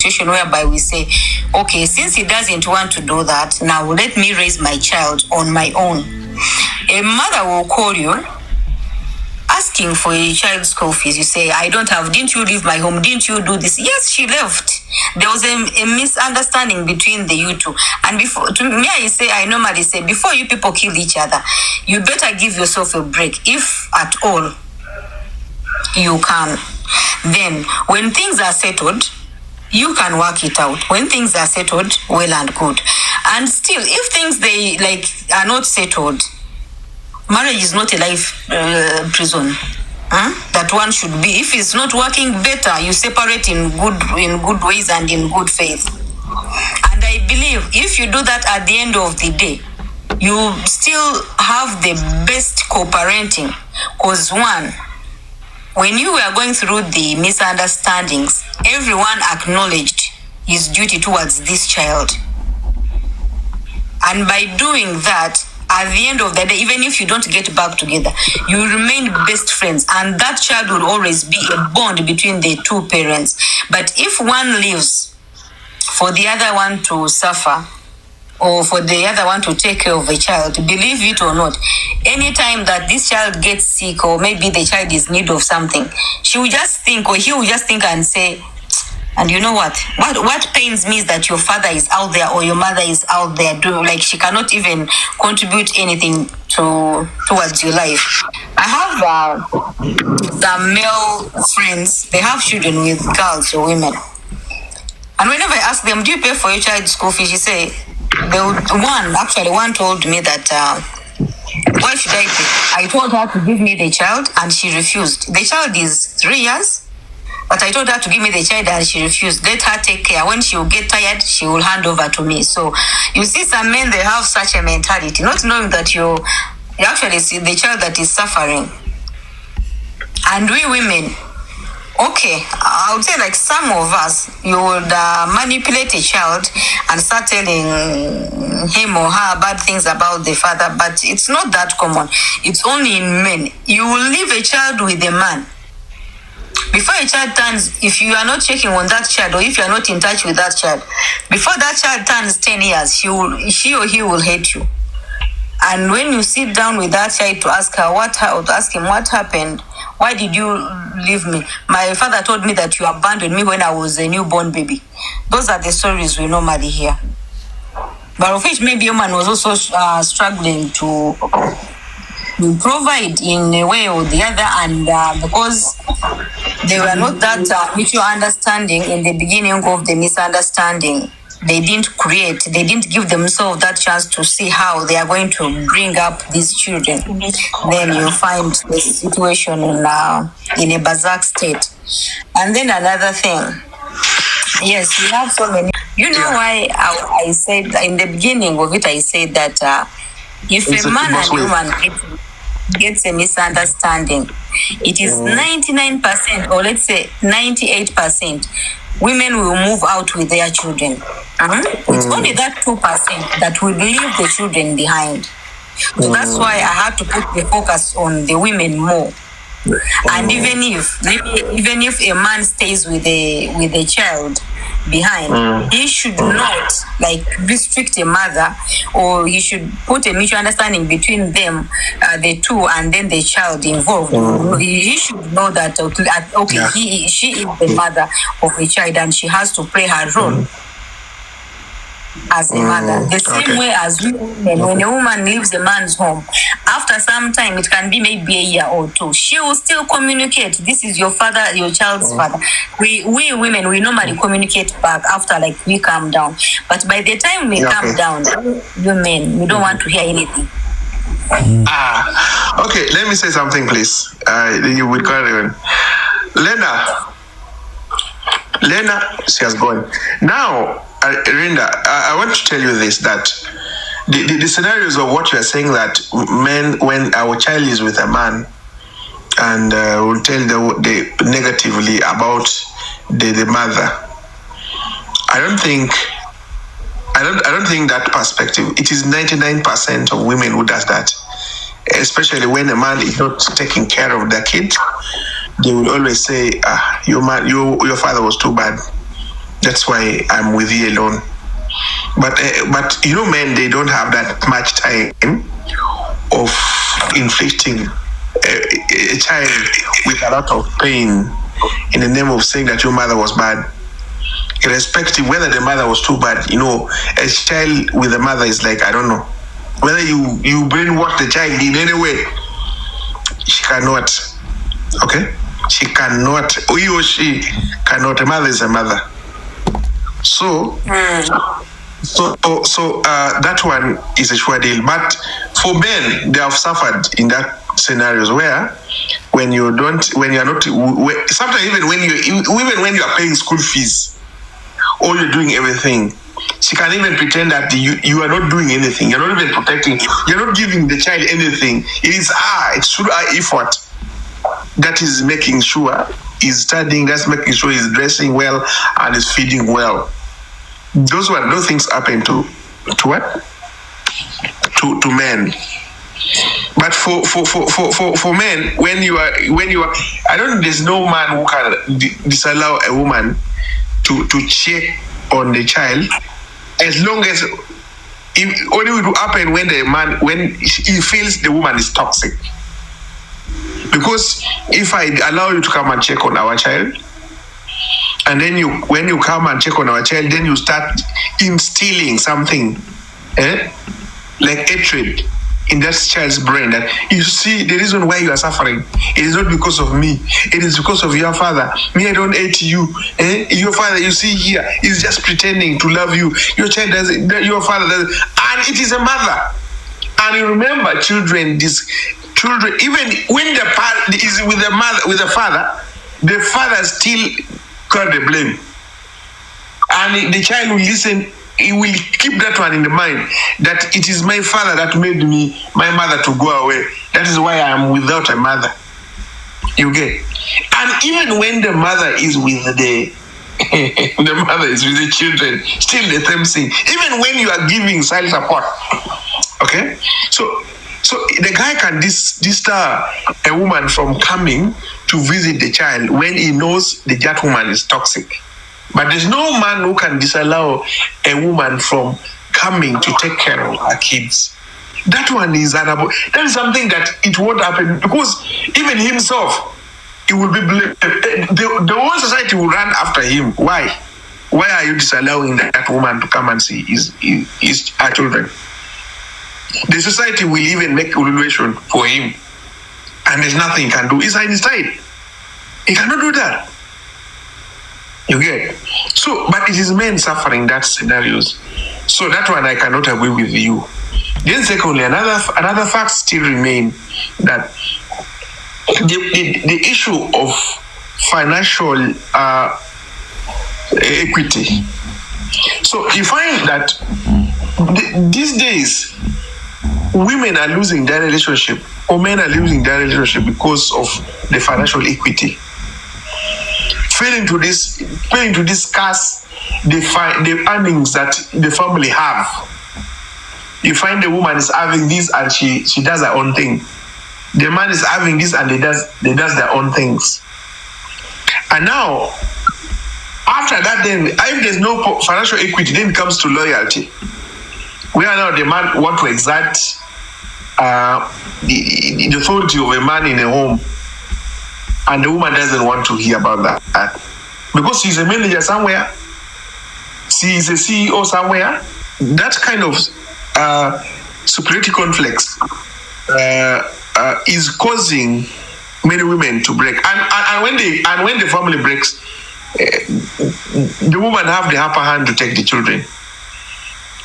situation whereby we say, okay, since he doesn't want to do that, now let me raise my child on my own. A mother will call you asking for a child's school fees. You say, I don't have, didn't you leave my home? Didn't you do this? Yes, she left. There was a misunderstanding between the you two. And before, to me, I normally say, before you people kill each other, you better give yourself a break, if at all you can. Then, when things are settled, you can work it out. When things are settled, well and good. And still, if things are not settled, marriage is not a life prison. That one should be. If it's not working better, you separate in good ways and in good faith. And I believe if you do that at the end of the day, you still have the best co-parenting. Because one, when you were going through the misunderstandings, everyone acknowledged his duty towards this child. And by doing that, at the end of the day, even if you don't get back together, you remain best friends, and that child will always be a bond between the two parents. But if one leaves for the other one to suffer, or for the other one to take care of the child, believe it or not, anytime that this child gets sick, or maybe the child is in need of something, she will just think, or he will just think and say, and you know what pains me is that your father is out there, or your mother is out there doing, like, she cannot even contribute anything towards your life. I have some male friends, they have children with girls or women, and whenever I ask them, do you pay for your child's school fees, she say, one told me that why should I pay? I told her to give me the child and she refused. The child is 3 years, but I told her to give me the child and she refused. Let her take care. When she will get tired, she will hand over to me. So you see, some men, they have such a mentality, not knowing that you actually see the child that is suffering. And we women, okay, I would say, like, some of us, you would manipulate a child and start telling him or her bad things about the father, but it's not that common. It's only in men. You will leave a child with a man. Before a child turns, if you are not checking on that child, or if you are not in touch with that child, before that child turns 10 years, she or he will hate you. And when you sit down with that child to ask him what happened, why did you leave me? My father told me that you abandoned me when I was a newborn baby. Those are the stories we normally hear. But of which maybe a man was also struggling to provide in a way or the other, and because they were not that mutual understanding in the beginning of the misunderstanding, they didn't give themselves that chance to see how they are going to bring up these children. Then you find the situation in a berserk state. And then another thing, yes, we have so many. You know why I said in the beginning of it, I said that if a man and woman gets a misunderstanding, it is 99%, or let's say 98%, women will move out with their children. It's only that 2% that will leave the children behind. So that's why I had to put the focus on the women more. And even if a man stays with a child behind, he should not restrict a mother, or he should put a mutual understanding between them, the two, and then the child involved. He should know that she is the mother of a child, and she has to play her role as a mother. The same way as women, when a woman leaves a man's home, after some time, it can be maybe a year or two, she will still communicate. This is your father, your child's father. We women, we normally communicate back after we calm down. But by the time we calm down, you men, we don't want to hear anything. Okay, let me say something, please. You will carry on. Lena, she has gone. Now, Rinda, I want to tell you this, that the scenarios of what you are saying, that men, when our child is with a man, and will tell the negatively about the mother, I don't think that perspective. It is 99% of women who does that, especially when a man is not taking care of the kid. They will always say, your father was too bad. That's why I'm with you alone. But men, they don't have that much time of inflicting a child with a lot of pain in the name of saying that your mother was bad. Irrespective whether the mother was too bad, a child with a mother is like, I don't know. Whether you brainwash the child in any way, she cannot. Okay? She cannot. He or she cannot. A mother is a mother. So that one is a sure deal. But for men, they have suffered in that scenarios where when you are not, sometimes even when you are paying school fees, or you're doing everything, she can even pretend that you are not doing anything. You're not even protecting. You're not giving the child anything. It's through our effort that is making sure he's studying. That's making sure he's dressing well and is feeding well. Those things happen to what? To men. But for men, when you are, I don't think there's no man who can disallow a woman to check on the child, as long as it only will happen when he feels the woman is toxic. Because if I allow you to come and check on our child, and then when you come and check on our child, then you start instilling something, like hatred in that child's brain, that you see the reason why you are suffering, it is not because of me, it is because of your father. Me, I don't hate you. Your father, you see here, is just pretending to love you. Your child doesn't, your father doesn't, and it is a mother. And you remember, children, even when the part is with the mother, with the father still got the blame, and the child will listen. He will keep that one in the mind, that it is my father that made my mother to go away. That is why I am without a mother. You get? And even when the mother is with the children, still the same thing. Even when you are giving child support, okay? So the guy can deter a woman from coming to visit the child when he knows that woman is toxic. But there's no man who can disallow a woman from coming to take care of her kids. That one is that is something that it won't happen, because even himself, he will be blamed. The whole society will run after him. Why? Why are you disallowing that woman to come and see his her children? The society will even make evaluation for him, and there's nothing he can do. He's in his side. He cannot do that. You get? So, but it is men suffering that scenarios. So that one I cannot agree with you. Then secondly, another fact still remain, that the issue of financial equity. So you find that these days women are losing their relationship, or men are losing their relationship because of the financial equity. Failing to discuss the earnings that the family have. You find the woman is having this and she does her own thing. The man is having this and they does their own things. And now, after that, then if there's no financial equity, then it comes to loyalty. Where now the man want to exert the authority of a man in a home. And the woman doesn't want to hear about that. Because she's a manager somewhere, she is a CEO somewhere. That kind of superiority conflicts is causing many women to break. And when the family breaks, the woman have the upper hand to take the children.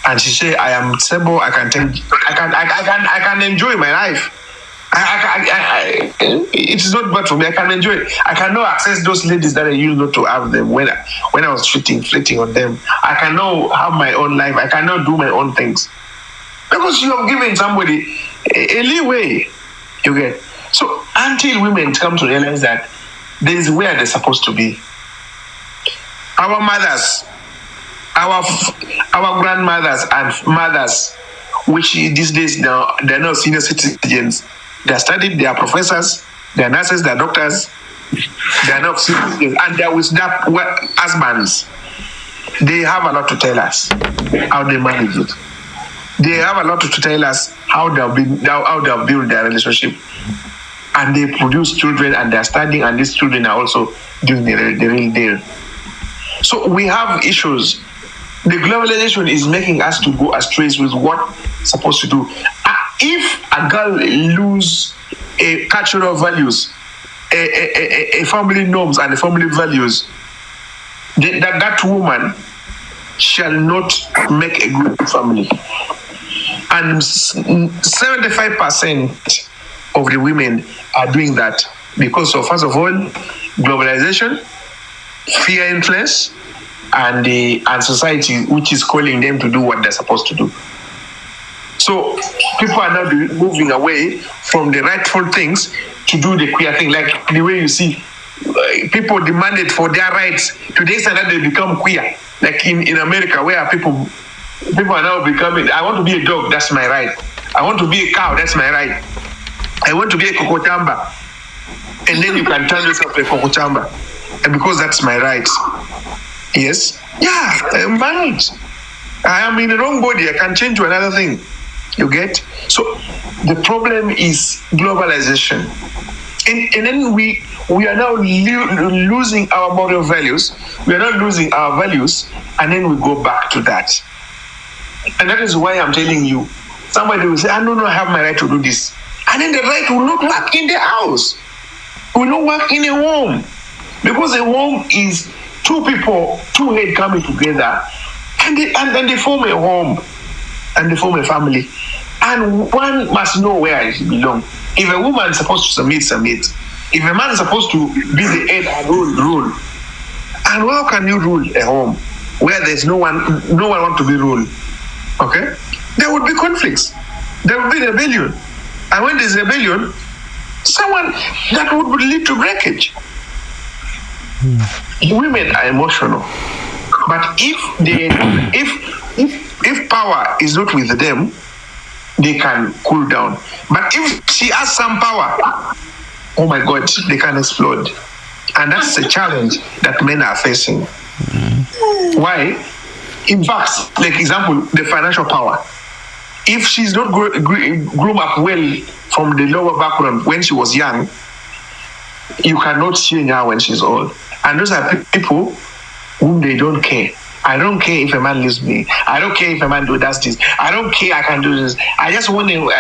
And she say, I am stable, I can enjoy my life. It is not bad for me. I can enjoy it. I cannot access those ladies that I used not to have them when I was flirting on them. I cannot have my own life. I cannot do my own things. Because you have given somebody a leeway. You get? So until women come to realize that this is where they're supposed to be. Our mothers, our grandmothers and mothers, which these days now they're not senior citizens. They studied, they are professors, they are nurses, they are doctors, they are not citizens, and they are with their husbands. they have a lot to tell us how they manage it. They have a lot to tell us how they'll build their relationship. And they produce children and they're studying, and these children are also doing the real deal. So we have issues. The globalization is making us to go astray with what we're supposed to do. If a girl lose a cultural values, a family norms and a family values, that woman shall not make a good family. And 75% of the women are doing that because of, first of all, globalization, fear influence, and society, which is calling them to do what they're supposed to do. So people are now moving away from the rightful things to do the queer thing, like the way you see people demanded for their rights to the extent that they become queer. Like in America, where people are now becoming, I want to be a dog, that's my right. I want to be a cow, that's my right. I want to be a kokochamba. And then you can turn yourself a kokochamba. And because that's my right. Yes? Yeah, I'm married. I am in the wrong body. I can change to another thing. You get? So the problem is globalization. And then we are now losing our moral values. We are now losing our values, and then we go back to that. And that is why I'm telling you, somebody will say, I don't know, I have my right to do this. And then the right will not work in the house. Will not work in a home. Because a home is two people, two heads coming together, and they form a home, and they form a family. And one must know where it belongs. If a woman is supposed to submit. If a man is supposed to be the head and rule. And how can you rule a home where there's no one wants to be ruled? Okay? There would be conflicts. There would be rebellion. And when there's rebellion, that would lead to breakage. Women are emotional. But if power is not with them, they can cool down. But if she has some power, oh my God, they can explode. And that's the challenge that men are facing. Why? In fact, like example, the financial power. If she's not grown up well from the lower background when she was young, you cannot change her when she's old. And those are people whom they don't care. I don't care if a man leaves me. I don't care if a man does this. I don't care I can do this. I just want to,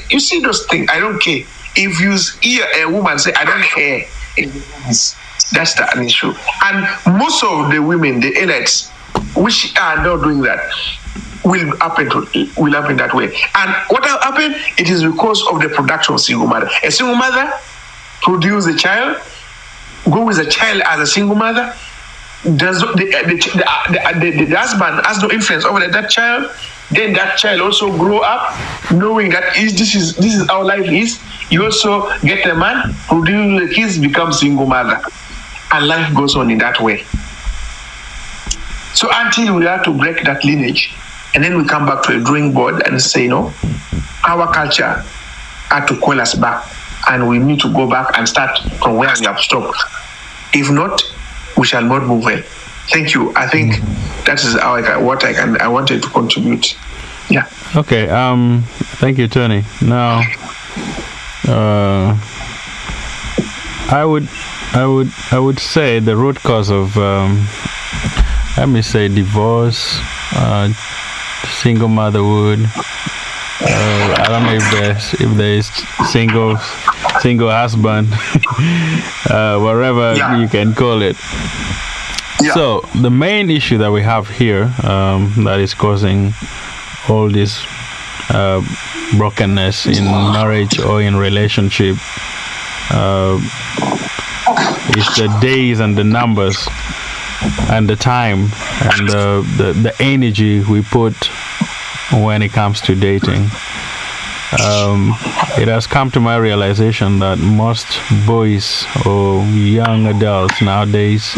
you see those things, I don't care. If you hear a woman say, I don't care, that's an issue. And most of the women, the elites, which are not doing that, will happen that way. And what will happen? It is because of the production of single mother. A single mother produce a child, go with a child as a single mother. The husband has no influence over that child. Then that child also grow up knowing that this is how life is. You also get a man, produce the kids, become single mother, and life goes on in that way. So until we have to break that lineage, and then we come back to a drawing board and say, no, our culture had to call us back, and we need to go back and start from where we have stopped. If not, we shall not move well. Thank you. I think that is how I wanted to contribute. Yeah. Okay. Thank you, Tony. Now, I would say the root cause of divorce, single motherhood. I don't know if there's single husband, whatever you can call it. Yeah. So the main issue that we have here that is causing all this brokenness in marriage or in relationship is the days and the numbers and the time and the energy we put when it comes to dating. It has come to my realization that most boys or young adults nowadays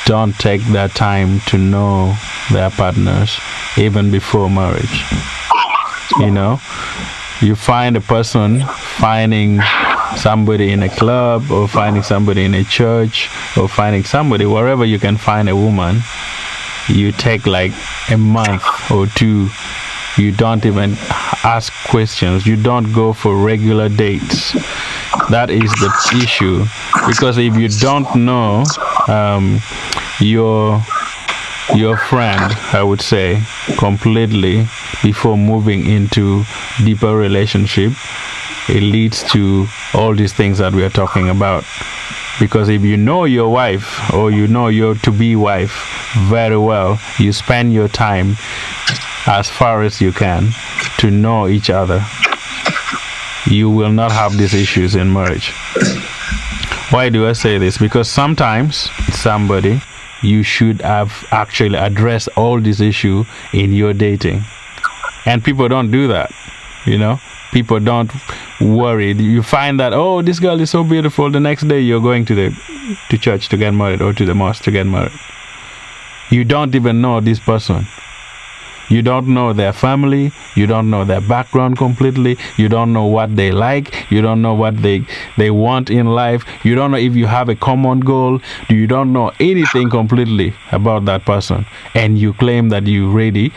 don't take that time to know their partners even before marriage. You know, you find a person finding somebody in a club or finding somebody in a church or finding somebody wherever you can find a woman, you take like a month or two. You don't even ask questions. You don't go for regular dates. That is the issue. Because if you don't know your friend, I would say, completely before moving into deeper relationship, it leads to all these things that we are talking about. Because if you know your wife or you know your to-be wife very well, you spend your time as far as you can to know each other. You will not have these issues in marriage. Why do I say this? Because sometimes somebody, you should have actually addressed all these issues in your dating. And people don't do that, you know. People don't worry. You find that, oh, this girl is so beautiful. The next day you're going to church to get married or to the mosque to get married. You don't even know this person. You don't know their family. You don't know their background completely. You don't know what they like. You don't know what they want in life. You don't know if you have a common goal. You don't know anything completely about that person. And you claim that you're ready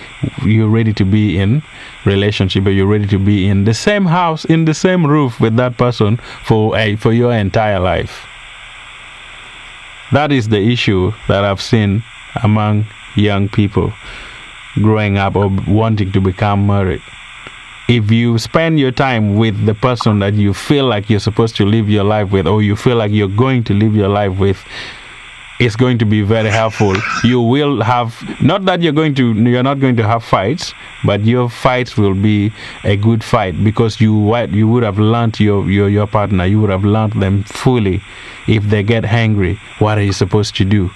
to be in relationship, or you're ready to be in the same house, in the same roof with that person for your entire life. That is the issue that I've seen among young people growing up or wanting to become married. If you spend your time with the person that you feel like you're supposed to live your life with, or you feel like you're going to live your life with, it's going to be very helpful. You will have, not that you're not going to have fights, but your fights will be a good fight, because you would have learned your partner, you would have learned them fully. If they get angry, what are you supposed to do?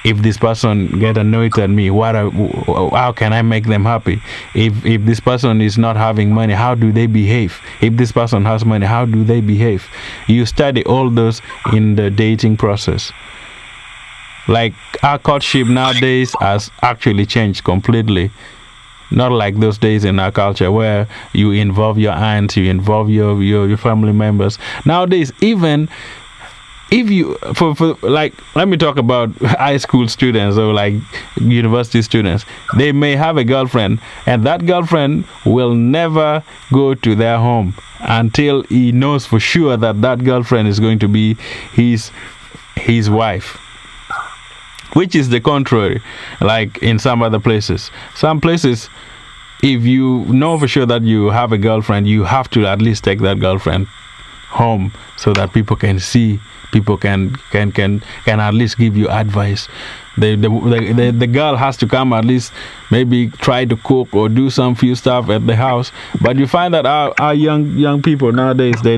If this person get annoyed at me, how can I make them happy? If this person is not having money, how do they behave? If this person has money, how do they behave? You study all those in the dating process. Like, our courtship nowadays has actually changed completely. Not like those days in our culture where you involve your aunts, you involve your family members. Nowadays, even if you, for like, let me talk about high school students or like university students. They may have a girlfriend, and that girlfriend will never go to their home until he knows for sure that girlfriend is going to be his wife. Which is the contrary, like in some other places. Some places, if you know for sure that you have a girlfriend, you have to at least take that girlfriend home so that people can see. People can at least give you advice. The girl has to come at least maybe try to cook or do some few stuff at the house. But you find that our young people nowadays, they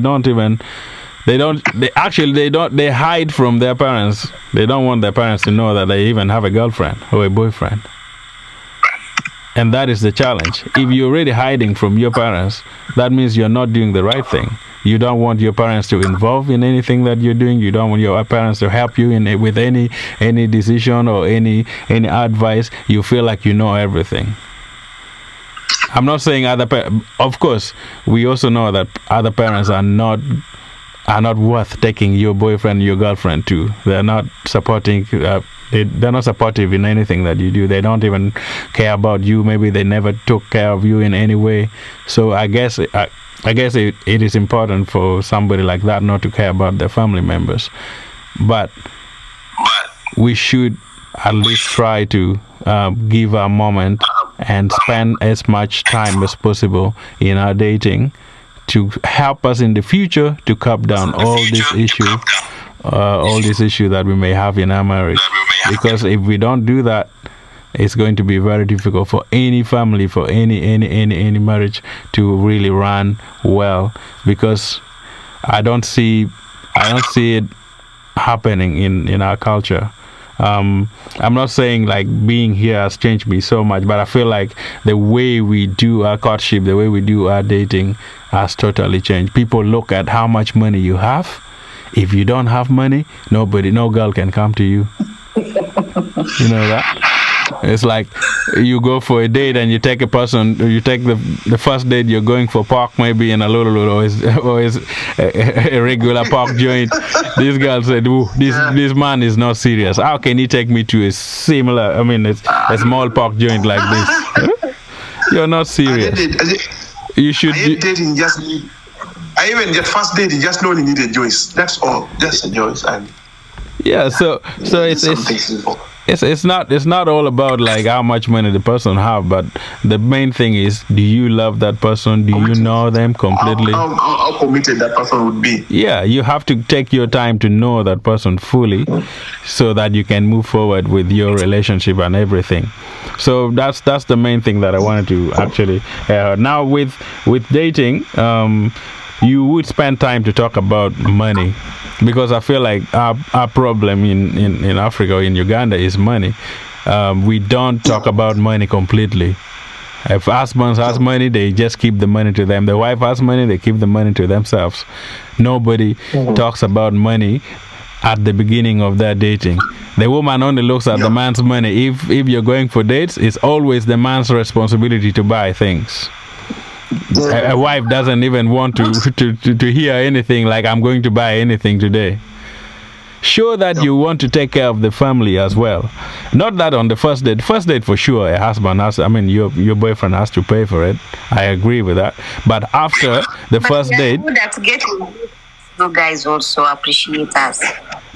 hide from their parents. They don't want their parents to know that they even have a girlfriend or a boyfriend. And that is the challenge. If you're already hiding from your parents, that means you're not doing the right thing. You don't want your parents to involve in anything that you're doing. You don't want your parents to help you with any decision or any advice. You feel like you know everything. I'm not saying of course, we also know that other parents are not worth taking your boyfriend, your girlfriend to. They're not supporting. They're not supportive in anything that you do. They don't even care about you. Maybe they never took care of you in any way. So I guess it is important for somebody like that not to care about their family members. But we should at least try to give a moment and spend as much time as possible in our dating to help us in the future to cut down all these issues that we may have in our marriage. Because if we don't do that, it's going to be very difficult for any family, for any marriage to really run well. Because I don't see it happening in our culture. I'm not saying like being here has changed me so much, but I feel like the way we do our courtship, the way we do our dating has totally changed. People look at how much money you have. If you don't have money, no girl can come to you. You know that? It's like you go for a date and you take a person, you take the first date, you're going for park maybe in a little or is a regular park joint. This girl said, "Ooh, this man is not serious. How can he take me to a similar, it's a small park joint like this? You're not serious. You should." Dating just need. I even get first date. You just only need a Joyce. That's all. Just a Joyce and. Yeah, so it's not all about like how much money the person have, but the main thing is, do you love that person? Do you know them completely? How committed that person would be? Yeah, you have to take your time to know that person fully, so that you can move forward with your relationship and everything. So that's the main thing that I wanted to actually. Now with dating, you would spend time to talk about money. Because I feel like our problem in Africa or in Uganda is money. We don't talk about money completely. If husbands has money, they just keep the money to them. The wife has money, they keep the money to themselves. Nobody talks about money at the beginning of their dating. The woman only looks at the man's money. If you're going for dates, it's always the man's responsibility to buy things. A wife doesn't even want to hear anything like, I'm going to buy anything today. Sure that you want to take care of the family as well. Not that on the first date for sure, a husband has, your boyfriend has to pay for it. I agree with that. But after the first date, that's getting you guys also appreciate us.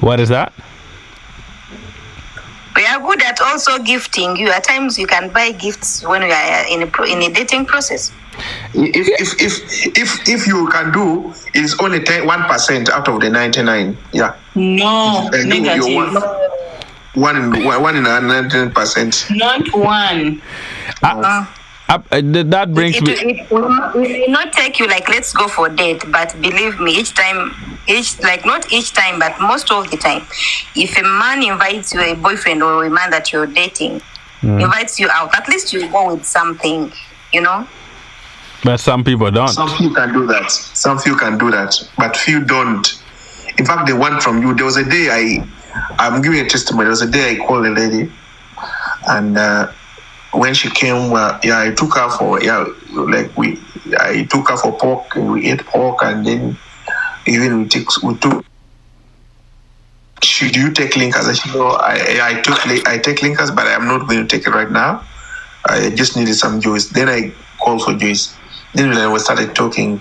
What is that? We are good at also gifting you. At times you can buy gifts when we are in a dating process. If you can do, it's only 1% out of the 99. Yeah. No, negative. One in 99%. Not one. That brings me. It will not take you like, let's go for a date, but believe me, not each time, but most of the time, if a man invites you, a boyfriend or a man that you're dating, invites you out, at least you go with something, But some people don't. Some few can do that. But few don't. In fact, they want from you. There was a day I'm giving a testimony. There was a day I called a lady, and when she came, I took her for I took her for pork, and we ate pork, and then even we took. Should you take linkers? I said, no, I take linkers, but I'm not going to take it right now. I just needed some Joyce. Then I called for Joyce. Then when we started talking,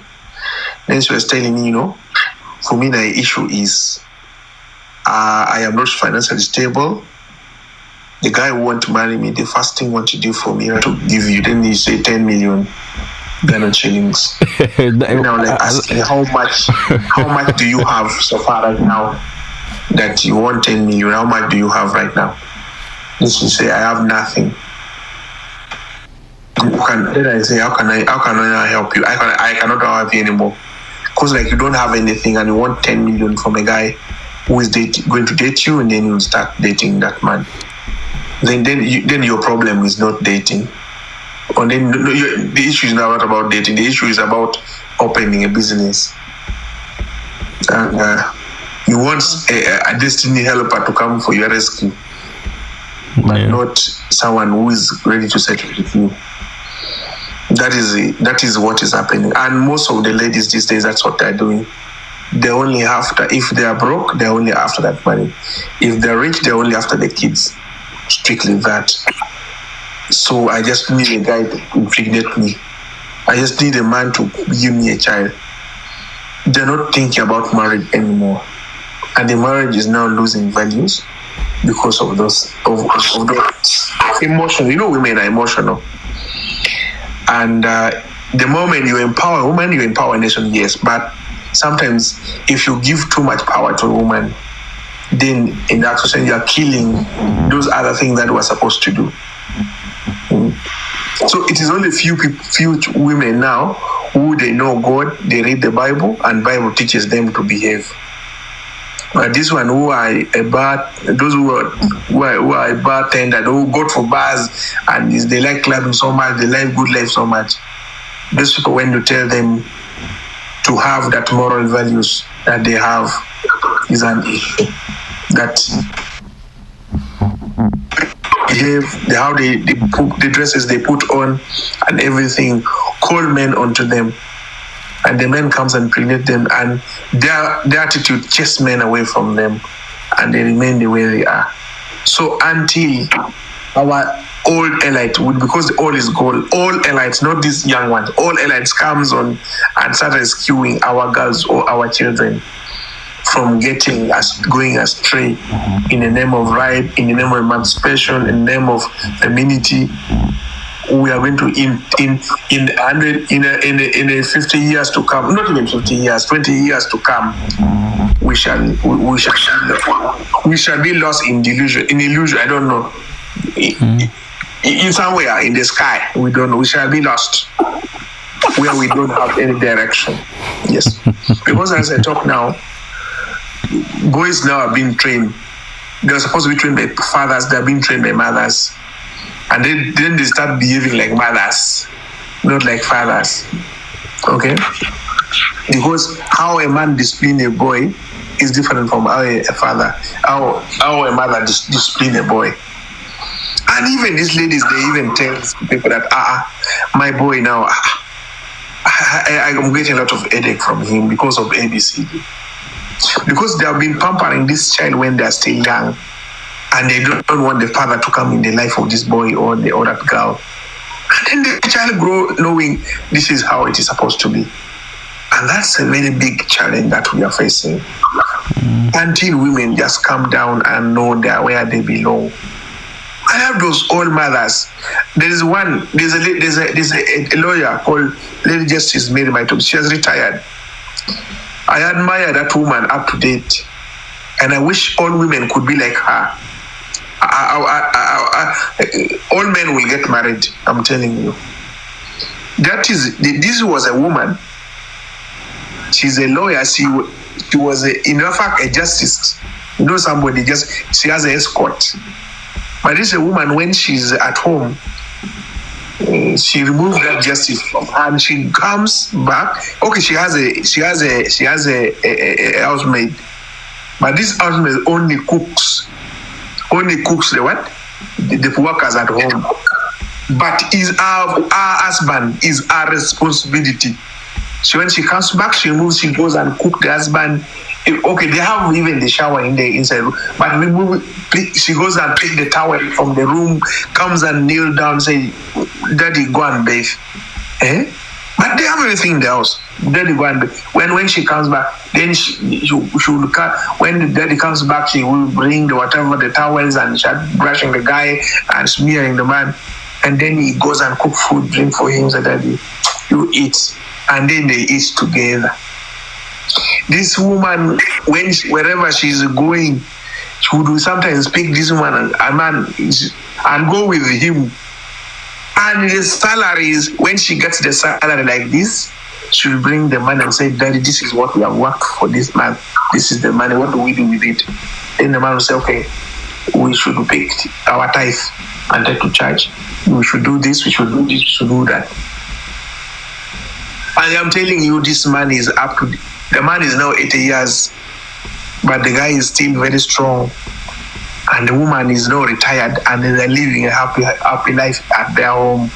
then she was telling me, for me the issue is I am not financially stable. The guy who want to marry me, the first thing want to do for me to give you, then you say 10 million Ghana shillings. And I'm like asking how much do you have so far right now that you want 10 million? How much do you have right now? Then she say, I have nothing. Then I say, how can I help you? I cannot help you anymore. Because you don't have anything and you want 10 million from a guy who is going to date you, and then you start dating that man. Then your problem is not dating. Or then the issue is not about dating. The issue is about opening a business. And you want a destiny helper to come for your rescue, but not someone who is ready to settle with you. That is what is happening. And most of the ladies these days, that's what they're doing. They're only after, if they are broke, they're only after that money. If they're rich, they're only after the kids. Strictly that. So I just need a guy to impregnate me. I just need a man to give me a child. They're not thinking about marriage anymore. And the marriage is now losing values because of those emotions. Women are emotional. And the moment you empower a woman, you empower a nation, yes. But sometimes if you give too much power to a woman, then in that sense you are killing those other things that we're supposed to do. So it is only few women now who they know God, they read the Bible, and Bible teaches them to behave. But this one who are those who are a bartender, who go for bars and they like clubbing so much, they like good life so much. Those people, when you tell them to have that moral values that they have, is an issue. That behave, how they put the dresses they put on and everything, call men onto them. And the men comes and impregnate them, and their attitude chase men away from them, and they remain the way they are. So until our old elite, because the old is gold, all elites, not these young ones, all elites comes on and start rescuing our girls or our children from going astray in the name of right, in the name of emancipation, in the name of femininity. We are going to in 50 years to come, not even 50 years, 20 years to come, we shall be lost in illusion. I don't know. In somewhere in the sky, we don't know. We shall be lost where we don't have any direction. Yes, because as I talk now, boys now are being trained. They're supposed to be trained by fathers. They're being trained by mothers. And then they start behaving like mothers, not like fathers. Okay? Because how a man disciplines a boy is different from how a father, how a mother disciplines a boy. And even these ladies, they even tell people that, my boy now, I'm getting a lot of headache from him because of ABCD. Because they have been pampering this child when they are still young. And they don't want the father to come in the life of this boy or that girl. And then the child grow knowing this is how it is supposed to be. And that's a very big challenge that we are facing. Until women just come down and know where they belong. I have those old mothers. There's a lawyer called Lady Justice Mary Maitob. She has retired. I admire that woman up to date. And I wish all women could be like her. All men will get married, I'm telling you. This was a woman. She's a lawyer. She was in fact a justice. You know, somebody she has an escort. But this is a woman, when she's at home, she removed that justice from her and she comes back. Okay, she has a housemaid. But this housemaid only cooks the what? The workers at home. But our husband is our responsibility. So when she comes back, she goes and cook the husband. Okay, they have even the shower in the inside room. But she goes and take the towel from the room, comes and kneel down, say, Daddy, go and bathe. But they have everything in the house. Daddy go and bathe. When she comes back, then she will cut. When the daddy comes back, she will bring the towels and start brushing the guy and smearing the man. And then he goes and cook food, drink for him. So Daddy, you eat. And then they eat together. This woman, wherever she's going, she would sometimes pick this woman and a man and go with him. And the salaries, when she gets the salary like this, she will bring the money and say, Daddy, this is what we have worked for this month. This is the money. What do we do with it? Then the man will say, okay, we should pick our tithe and take to church. We should do this, we should do this, we should do that. And I'm telling you, this man is the man is now 80 years, but the guy is still very strong. And the woman is now retired and they're living a happy life at their home.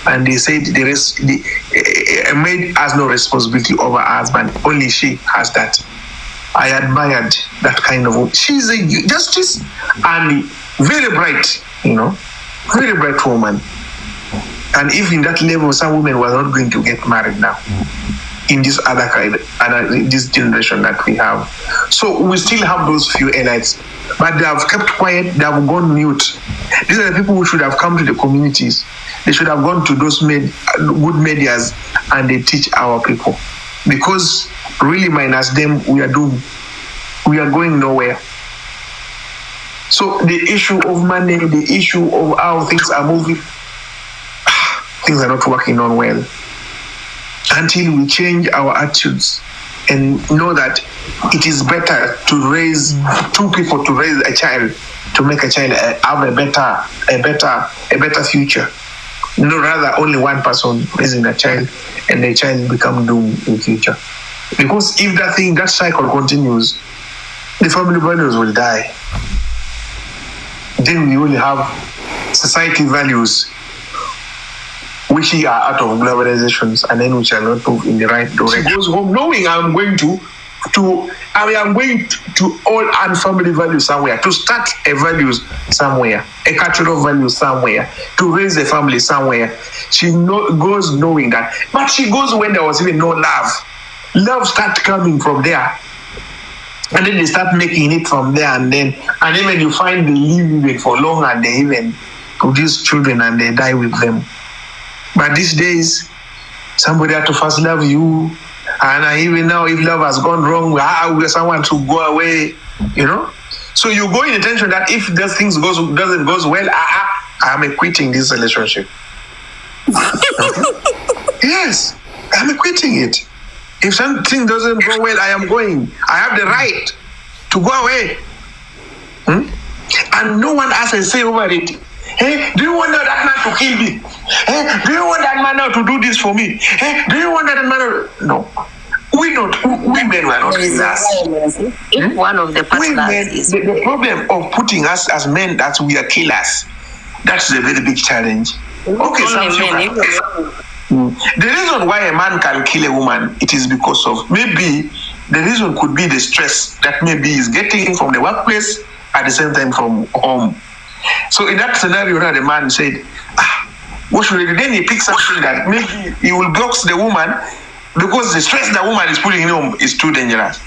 And they said a maid has no responsibility over her husband. Only she has that. I admired that kind of woman. She's a justice and very bright, very bright woman. And if in that level, some women were not going to get married now. In this this generation that we have. So we still have those few elites, but they have kept quiet, they have gone mute. These are the people who should have come to the communities. They should have gone to those good medias and they teach our people. Because really minus them, we are doomed. We are going nowhere. So the issue of money, the issue of how things are moving, things are not working on well. Until we change our attitudes and know that it is better to raise two people to raise a child, to make a child have a better future. No, rather only one person raising a child and the child become doomed in future. Because if that cycle continues, the family values will die. then we only have society values which are out of globalizations, and then we shall not move in the right direction. She goes home knowing I am going to all and family values somewhere, to start a values somewhere, a cultural value somewhere, to raise a family somewhere. She goes knowing that, but she goes when there was even no love. Love start coming from there, and then they start making it from there, and even you find they live even for long, and they even produce children and they die with them. But these days, somebody had to first love you, and even now, if love has gone wrong, we someone to go away, you know. So you go in intention that if those things doesn't go well, I'm quitting this relationship. Yes, I'm quitting it. If something doesn't go well, I am going. I have the right to go away, and no one has a say over it. Hey, do you want that man to kill me? Hey, do you want that man now to do this for me? Hey, do you want that man to... No. Women were not killers. If one of the partners is... The problem of putting us as men that we are killers, that's a very big challenge. Okay, the reason why a man can kill a woman, it is because of... Maybe the reason could be the stress that maybe he's getting from the workplace at the same time from home. So in that scenario, now the man said, what should I do? Then he picks something that maybe he will block the woman because the stress the woman is putting in him is too dangerous.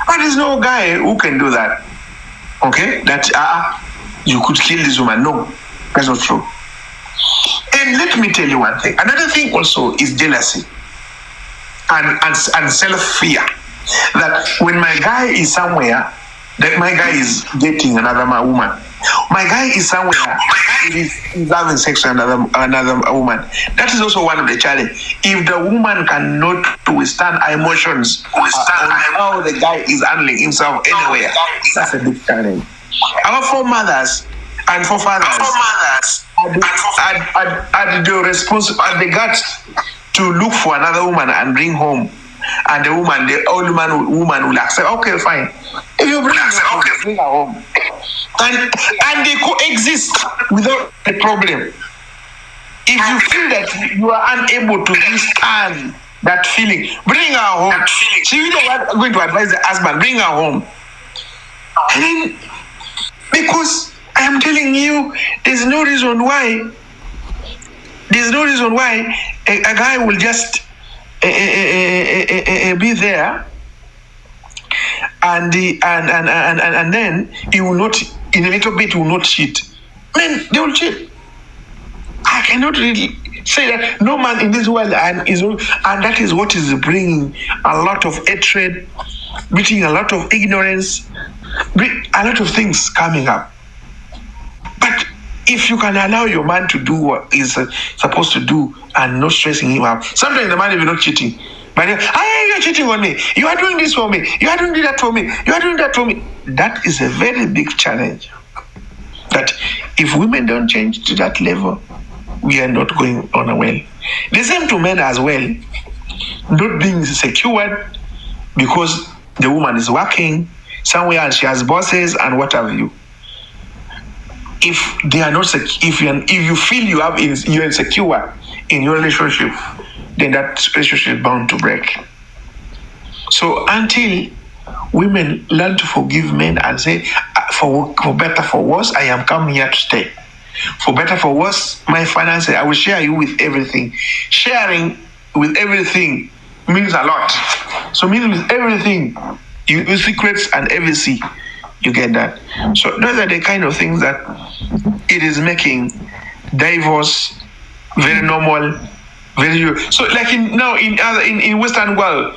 But there's no guy who can do that. Okay? That you could kill this woman. No, that's not true. And let me tell you one thing. Another thing also is jealousy and self-fear. That when my guy is somewhere, that my guy is dating another woman. My guy is somewhere, he's having sex with another woman. That is also one of the challenges. If the woman cannot withstand emotions, how the guy is handling himself anywhere, that's a big challenge. Our foremothers and forefathers had the guts to look for another woman and bring home. And the old woman will accept, okay, fine. If you bring her home. And they coexist without a problem. If you feel that you are unable to withstand that feeling, bring her home. She is going to advise the husband, bring her home. And because I am telling you, there's no reason why a guy will just be there and then he will not, in a little bit, he will not cheat. Men, they will cheat. I cannot really say that no man in this world and that is what is bringing a lot of hatred, bringing a lot of ignorance, a lot of things coming up. But if you can allow your man to do what he's supposed to do and not stressing him out, sometimes the man will be not cheating. But you're cheating on me. You are doing this for me. You are doing that for me. You are doing that for me. That is a very big challenge. That if women don't change to that level, we are not going on well. The same to men as well. Not being secured because the woman is working somewhere and she has bosses and what have you. If they are not if you feel you're insecure in your relationship, then that relationship is bound to break. So until women learn to forgive men and say, for better, for worse, I am coming here to stay. For better, for worse, my finances, I will share you with everything. Sharing with everything means a lot. So means with everything, you secrets and everything, you get that. So those are the kind of things that it is making divorce very normal, very. So like in Western world,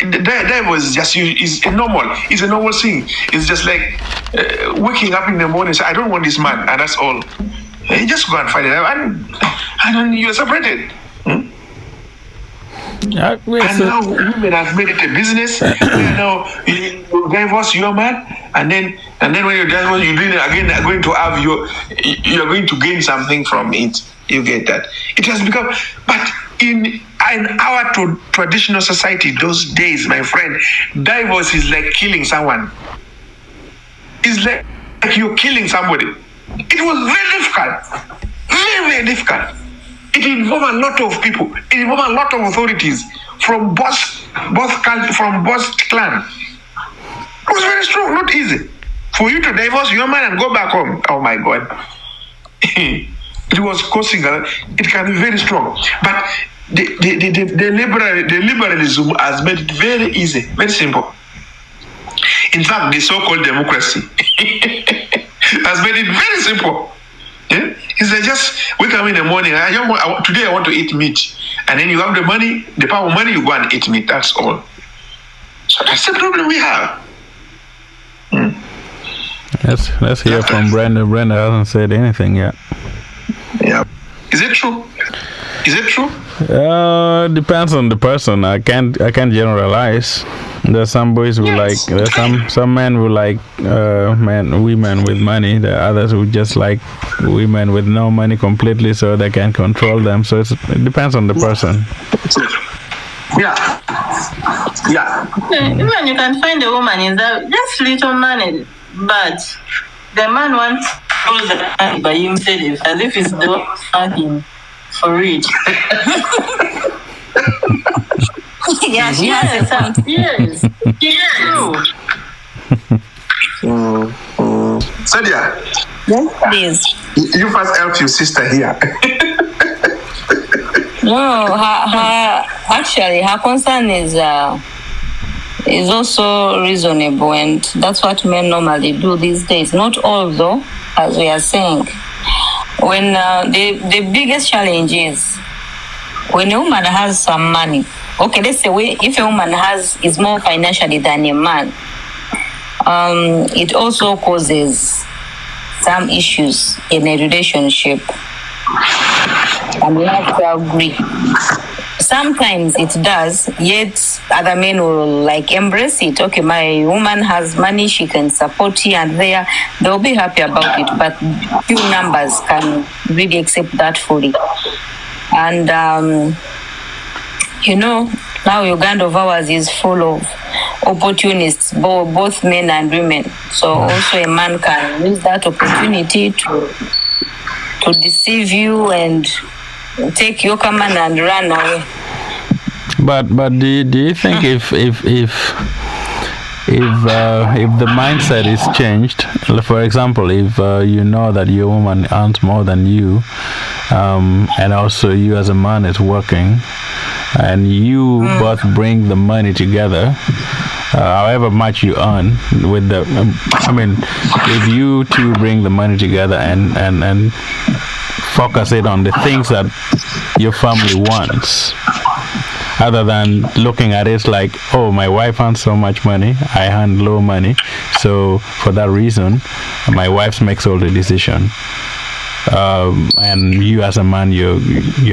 divorce is normal. It's a normal thing. It's just like waking up in the morning and say, I don't want this man, and that's all. You just go and find it, and then you're separated. And now women have made it a business. Now you divorce your man, and then when you divorce, you're going to have you're going to gain something from it. You get that? It has become, but in our traditional society, those days, my friend, divorce is like killing someone. It's like you're killing somebody. It was very difficult. Very, very difficult. It involved a lot of people. It involved a lot of authorities from both clan. It was very strong, not easy. For you to divorce your man and go back home, oh my God. It was causing it can be very strong. But the liberalism has made it very easy, very simple. In fact, the so-called democracy has made it very simple. Yeah? It's like just wake up in the morning. Today I want to eat meat, and then you have the money, the power of money. You go and eat meat. That's all. So that's the problem we have. Let's hear from Brenda. Brenda hasn't said anything yet. Yeah. Is it true? Is it true? Depends on the person. I can't generalize. There's some boys who like. There's some men who like women with money. There are others who just like women with no money completely, so they can control them. So it depends on the person. Yeah. Even you can find a woman in that just little money, but the man wants all the money by himself, as if he's the one fucking for it. Yeah, she has a point. Yes, true. Sadia. Yes, please. You first help your sister here. No, her concern is also reasonable, and that's what men normally do these days. Not all, though, as we are saying. When the biggest challenge is when a woman has some money. Okay, let's say if a woman is more financially than a man, it also causes some issues in a relationship, and we have to agree. Sometimes it does, yet other men will like embrace it. Okay, my woman has money, she can support here and there. They'll be happy about it, but few numbers can really accept that fully. And now Uganda of ours is full of opportunists, both men and women. So also a man can use that opportunity to deceive you and take your command and run away. But do you think if the mindset is changed, for example, if you know that your woman earns more than you, and also you as a man is working, and you both bring the money together, however much you earn with the, if you two bring the money together and focus it on the things that your family wants, other than looking at it like, oh, my wife earns so much money, I earn low money, so for that reason, my wife makes all the decision. And you as a man, you're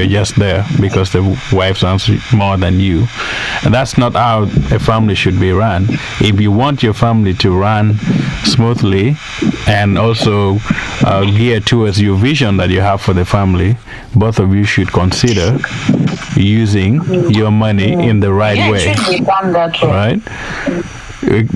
just there because the wife earns more than you. And that's not how a family should be run. If you want your family to run smoothly and also geared towards your vision that you have for the family, both of you should consider using your money in the right way. It should be done that way. Right?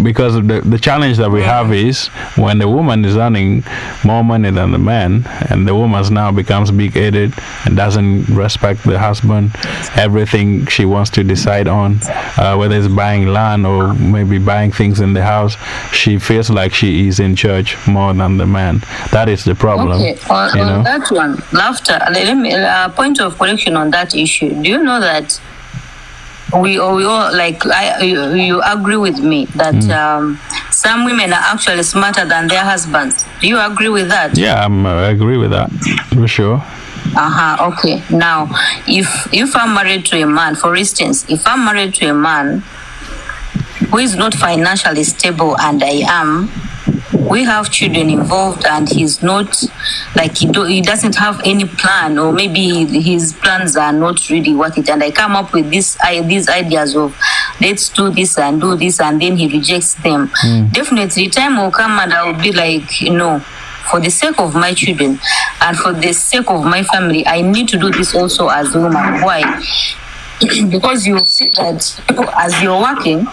Because the challenge that we have is when the woman is earning more money than the man, and the woman now becomes big-headed and doesn't respect the husband, everything she wants to decide on, whether it's buying land or maybe buying things in the house, she feels like she is in charge more than the man. That is the problem. Okay, on that one, laughter. Let me point of correction on that issue. Do you know that we all you agree with me that some women are actually smarter than their husbands? Do you agree with that? Yeah, I agree with that for sure. Okay. Now, if I'm married to a man, for instance, if I'm married to a man who is not financially stable and I am, we have children involved, and he's not like he doesn't have any plan, or maybe his plans are not really worth it, and I come up with these ideas of let's do this, and then he rejects them. Definitely time will come and I will be like, for the sake of my children and for the sake of my family, I need to do this also as a woman. Why? Because you see that as you're working,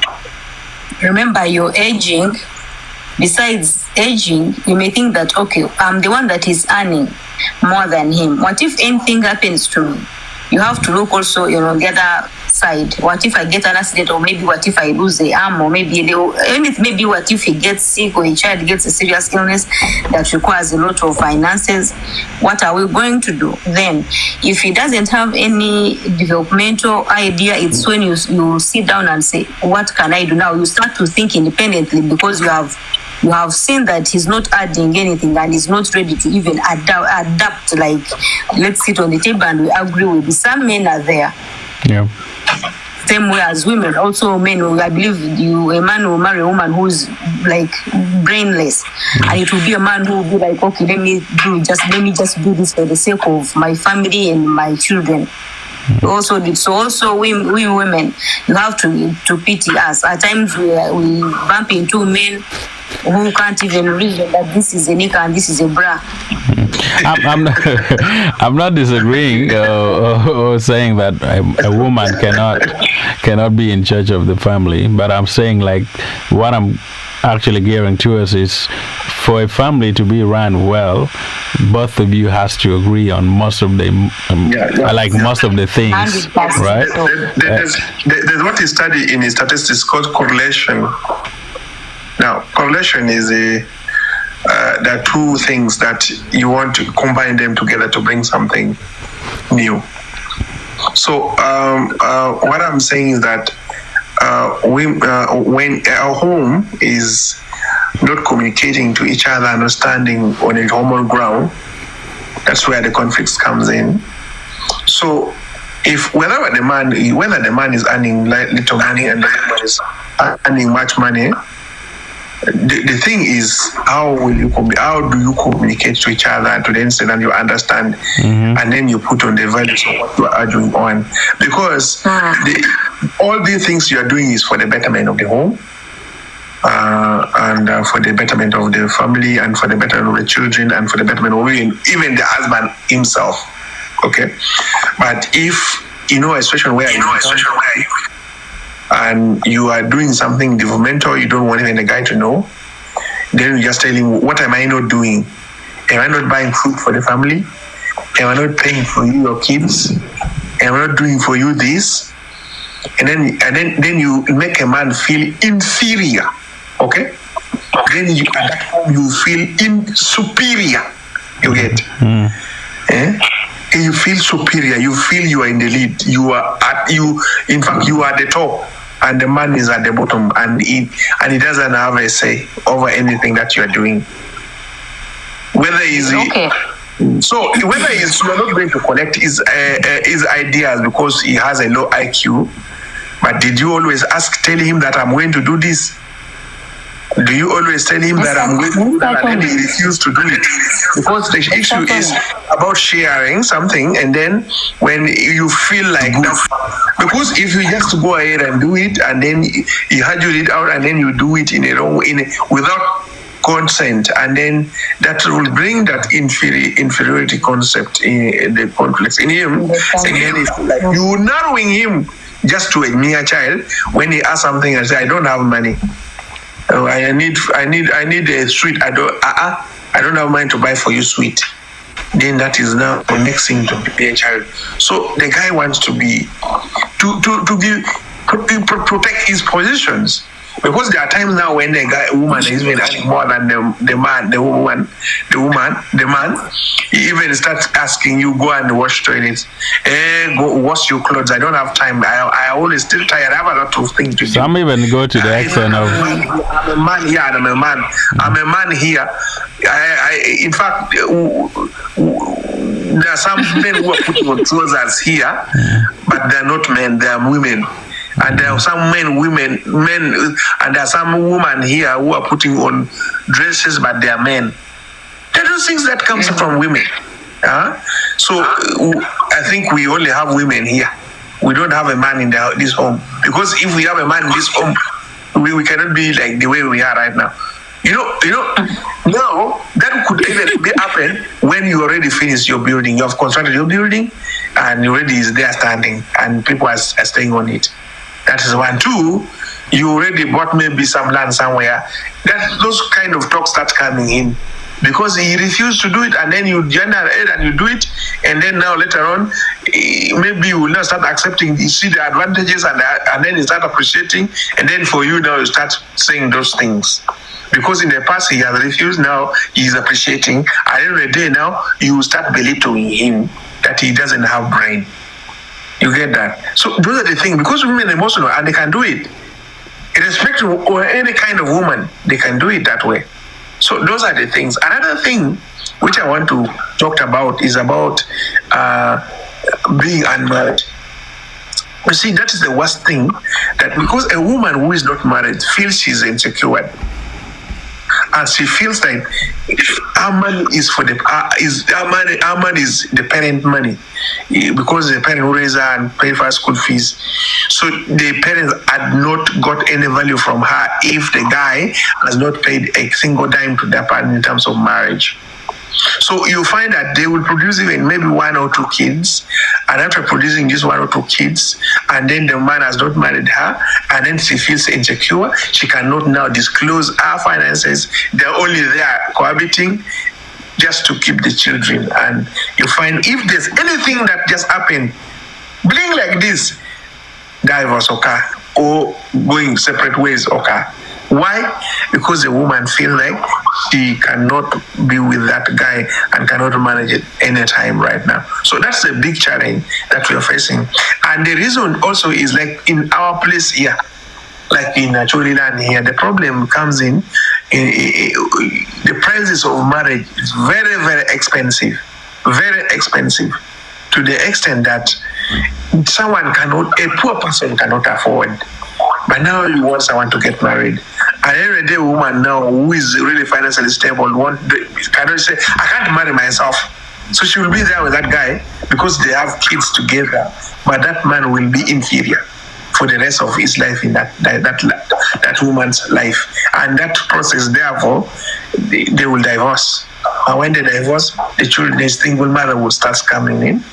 remember you're aging, besides aging, you may think that, okay, I'm the one that is earning more than him. What if anything happens to me? You have to look also, the other side. What if I get an accident, or maybe what if I lose the arm, or maybe what if he gets sick, or a child gets a serious illness that requires a lot of finances? What are we going to do then? If he doesn't have any developmental idea, it's when you sit down and say, what can I do now? You start to think independently, because you have seen that he's not adding anything and he's not ready to even adapt, like, let's sit on the table and we agree with it. Some men are there. Yeah. Same way as women. Also men, I believe a man will marry a woman who's like brainless. And it will be a man who will be like, okay, let me just do this for the sake of my family and my children. Also, we women, you have to pity us. At times we bump into men who can't even reason that this is a nika and this is a bra. I'm not disagreeing or saying that a woman cannot be in charge of the family, but I'm saying, like, what I'm actually gearing towards is, for a family to be run well, both of you has to agree on most of the most of the things, right? There's what is studied in statistics called correlation. Now, correlation is there are two things that you want to combine them together to bring something new. So what I'm saying is that when our home is not communicating to each other, understanding on a common ground, that's where the conflicts comes in. So if whether the man is earning little money and the woman is earning much money, the thing is, how do you communicate to each other to the extent that you understand, and then you put on the values of what you are doing on, because all these things you are doing is for the betterment of the home, and for the betterment of the family, and for the betterment of the children, and for the betterment of even the husband himself. Okay, but if a situation where and you are doing something developmental, you don't want even the guy to know, then you just tell him, what am I not doing? Am I not buying food for the family? Am I not paying for you, your kids? Am I not doing for you this? And then you make a man feel inferior, okay? Then at that time you feel superior, you get? You feel superior, you feel you are in the lead, in fact you are the top, and the man is at the bottom, and he doesn't have a say over anything that you are doing. Whether you're not going to connect his ideas because he has a low IQ, but did you always tell him that I'm going to do this? Do you always tell him that I'm going to do that, and then he refuses to do it? Because the issue is about sharing something, and then when you feel like that, because if you just go ahead and do it, and then you argue it out, and then you do it in a wrong way, without consent, and then that will bring that inferiority concept in the conflicts in him. Again, it's like you narrowing him just to a mere child when he asks something and say, I don't have money. I need a sweet. I don't have money to buy for you sweet. Then that is now the next thing to be a child. So the guy wants to protect his positions, because there are times now when the woman is even earning more than the man, he even starts asking you, go and wash toilets, go wash your clothes. I don't have time. I always still tired. I have a lot of things to do. Some even go to the extent of, I'm a man here and I'm a man. I'm a man here. In fact, there are some men who are putting on trousers here, but they're not men, they are women. And there are some men, and there are some women here who are putting on dresses, but they are men. There are those things that comes from women. So I think we only have women here. We don't have a man in this home. Because if we have a man in this home, we cannot be like the way we are right now. Now that could even happen when you already finished your building. You have constructed your building, and already is there standing, and people are staying on it. That is one. Two, you already bought maybe some land somewhere. That those kind of talks start coming in. Because he refused to do it, and then you generate and you do it, and then now later on, maybe you will now start accepting, you see the advantages, and then you start appreciating, and then for you now you start saying those things. Because in the past he has refused, now he is appreciating. At the end of the day now, you start belittling him that he doesn't have brain. You get that? So those are the things, because women are emotional and they can do it. Irrespective of any kind of woman, they can do it that way. So those are the things. Another thing which I want to talk about is about being unmarried. You see, that is the worst thing, that because a woman who is not married feels she's insecure, and she feels like her money is for the her money is the parent money, because the parent who raise her and pay for her school fees. So the parents had not got any value from her if the guy has not paid a single dime to their partner in terms of marriage. So you find that they will produce even maybe 1 or 2 kids, and after producing these 1 or 2 kids, and then the man has not married her, and then she feels insecure, she cannot now disclose her finances. They're only there cohabiting just to keep the children. And you find if there's anything that just happened, bling like this, divorce occur, or going separate ways occur. Why? Because the woman feels like she cannot be with that guy and cannot manage it anytime right now. So that's a big challenge that we are facing. And the reason also is like in our place here, like in Choliland here, the problem comes in the prices of marriage is very, very expensive to the extent that a poor person cannot afford. But now you want someone to get married. And every day woman now who is really financially stable cannot say, I can't marry myself. So she will be there with that guy because they have kids together. But that man will be inferior for the rest of his life in that woman's life. And that process, therefore, they will divorce. And when they divorce, the single mother will start coming in,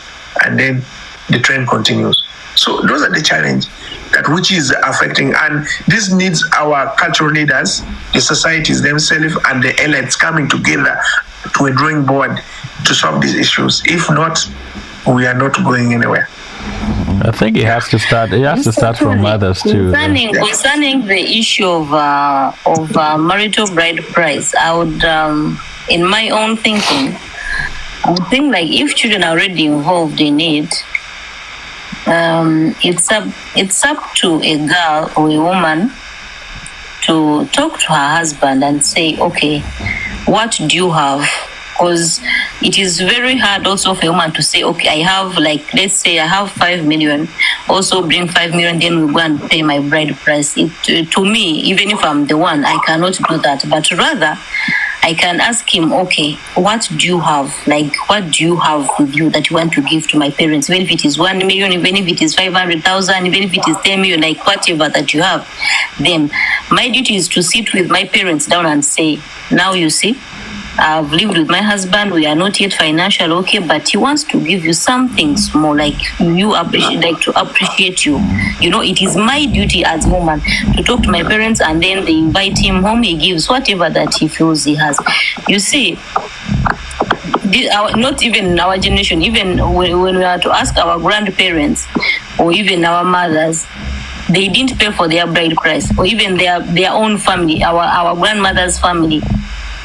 and then the trend continues. So those are the challenges which is affecting, and this needs our cultural leaders, the societies themselves, and the elites coming together to a drawing board to solve these issues. If not, we are not going anywhere. I think it has to start. It has to start from mothers too. Concerning the issue of marital bride price, I would, in my own thinking, I would think like if children are already involved in it, it's up to a girl or a woman to talk to her husband and say, okay, what do you have? Because it is very hard also for a woman to say, okay, I have, like, let's say I have 5 million, also bring 5 million, then we go and pay my bride price. To me, even if I'm the one, I cannot do that. But rather, I can ask him, okay, what do you have? Like, what do you have with you that you want to give to my parents? Even if it is 1 million, even if it is 500,000, even if it is 10 million, like whatever that you have, then my duty is to sit with my parents down and say, now you see, I've lived with my husband, we are not yet financially okay, but he wants to give you something small, like you appreciate, like to appreciate you. You know, it is my duty as a woman to talk to my parents, and then they invite him home, he gives whatever that he feels he has. You see, not even in our generation, even when we are to ask our grandparents or even our mothers, they didn't pay for their bride price, or even their own family, our grandmother's family.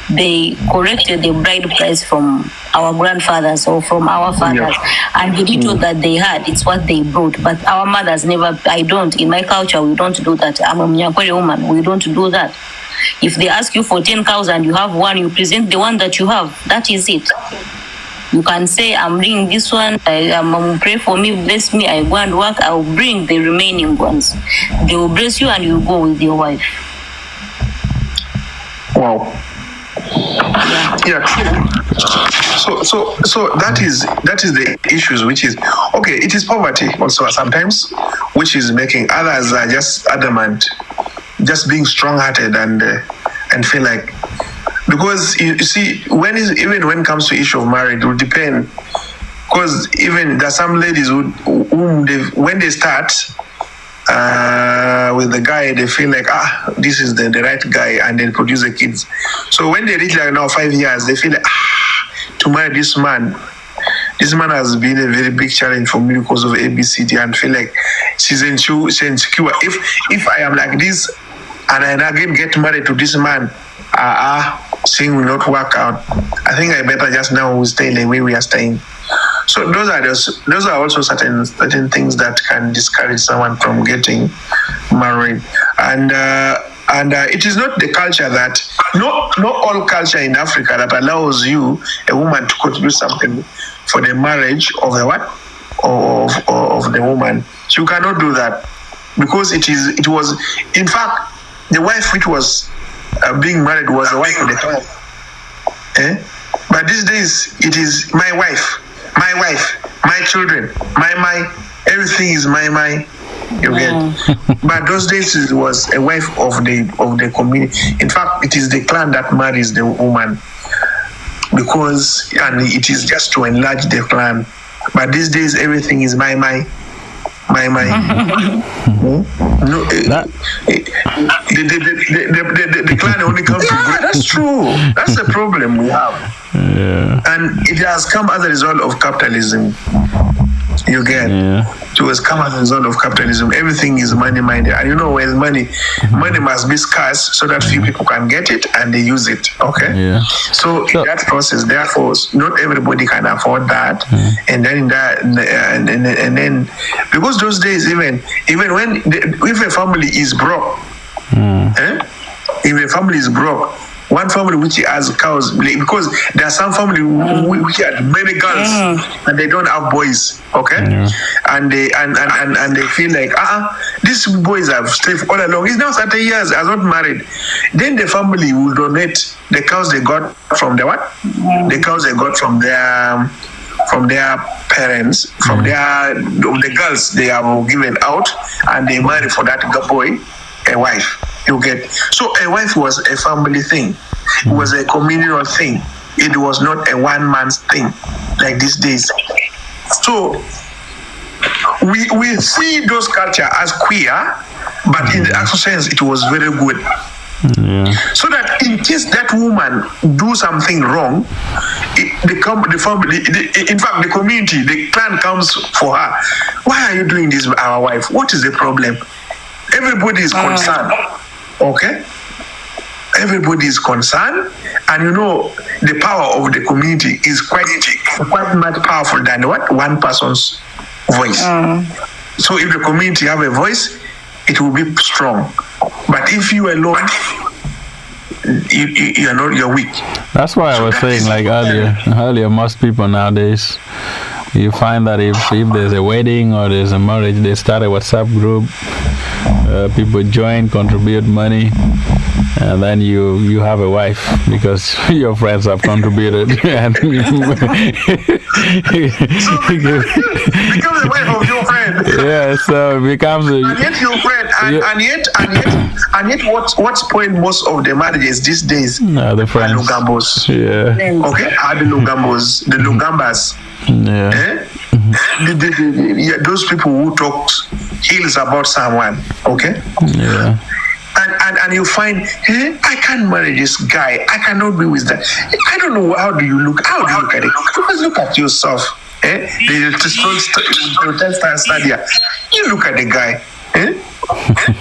They corrected the bride price from our grandfathers or from our fathers, and the little that they had, it's what they brought. But our mothers never, in my culture, we don't do that. I'm a Mnyakwere woman, we don't do that. If they ask you for 10 cows and you have one, you present the one that you have. That is it. You can say, I'm bringing this one, pray for me, bless me, I go and work, I'll bring the remaining ones. They will bless you and you go with your wife. Wow. Yeah. So that is the issues, which is okay. It is poverty also sometimes, which is making others are just adamant, just being strong-hearted and feel like, because you see when it comes to issue of marriage, it will depend, because even there are some ladies when they start. with the guy, they feel like, this is the right guy, and they produce the kids. So when they reach like now 5 years, they feel like, to marry this man has been a very big challenge for me because of ABCD, and feel like she's insecure. If I am like this, and I again get married to this man, thing will not work out. I think I better just now stay the way we are staying. So those are also certain things that can discourage someone from getting married, and it is not the culture that not all culture in Africa that allows you, a woman, to contribute something for the marriage of the of the woman. You cannot do that, because it was in fact the wife which was being married was the wife of the home. But these days it is my wife, my children, my everything is my. You get. But those days it was a wife of the community. In fact, it is the clan that marries the woman, and it is just to enlarge the clan. But these days everything is my. No, the clan only comes to grow. That's true. That's the problem we have. Yeah. And it has come as a result of capitalism. You get. It was come as a result of capitalism. Everything is money-minded. And you know, where money must be scarce so that few people can get it and they use it. Okay? Yeah. So in that process, therefore, not everybody can afford that. And then and then because those days, even when if a family is broke, if a family is broke, one family which has cows, because there are some family which have many girls and they don't have boys, okay? And they feel like these boys have stayed all along. He's now 30 years, has not married. Then the family will donate the cows they got from the what? The cows they got from their parents, from the girls they have given out, and they marry for that boy a wife. You get. So a wife was a family thing. It was a communal thing. It was not a one man's thing like these days. So we see those culture as queer, but in the actual sense it was very good. So that in case that woman do something wrong, the family, in fact the community, the clan comes for her. Why are you doing this, our wife? What is the problem? Everybody is concerned. Okay? Everybody is concerned, and you know the power of the community is quite much powerful than one person's voice. So if the community have a voice, it will be strong. But if you alone, you're weak. That's why I was saying, like earlier, most people nowadays, you find that if there's a wedding or there's a marriage, they start a WhatsApp group. People join, contribute money, and then you have a wife because your friends have contributed. And becomes the wife of your friend. Yeah, so it becomes and yet your friend, and yet what's spoiled most of the marriages these days? The friends. Are Lugambos. Yeah. Okay, are the Lugambos, the Lugambas. Yeah. Those people who talk heals about someone, okay? Yeah. And you find, I can't marry this guy. I cannot be with that. I don't know, how do you look at it? Because look at yourself. They tell Stadia, you look at the guy.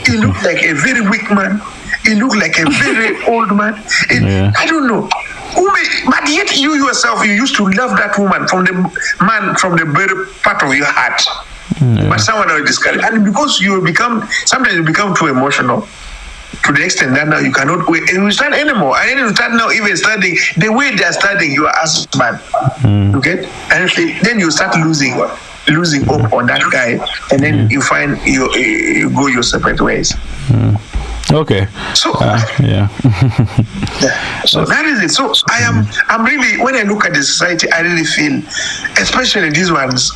He looks like a very weak man. He looks like a very old man. I don't know. But yet you yourself, you used to love that woman from the very part of your heart. But someone else discouraged. And because sometimes you become too emotional to the extent that now you cannot wait and you stand anymore. And then you start now even studying the way they are studying your husband. Okay? And then you start losing hope on that guy, and then you find you go your separate ways. Okay. So yeah. So that is it. So I'm really, when I look at the society, I really feel, especially these ones,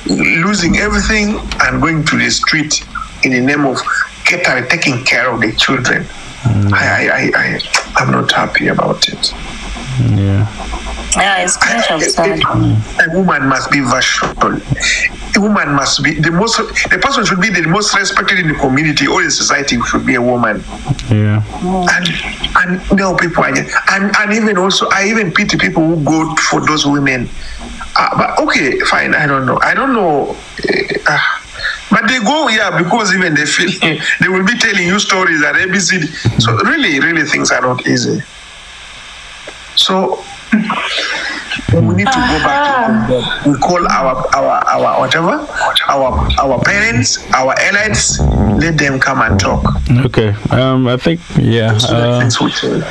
losing everything and going to the street in the name of taking care of the children. I'm not happy about it. Yeah, it's kind of sad. A woman must be versatile. a woman must be the person should be the most respected in the community or in society should be a woman. Yeah. And now people are, and even also I even pity people who go for those women. But okay, fine. I don't know. But they go, because even they feel they will be telling you stories at ABC. So really things are not easy. So we need to go back to God. We call our whatever, our parents, our allies, let them come and talk. Okay. I think, yeah. So that things will change.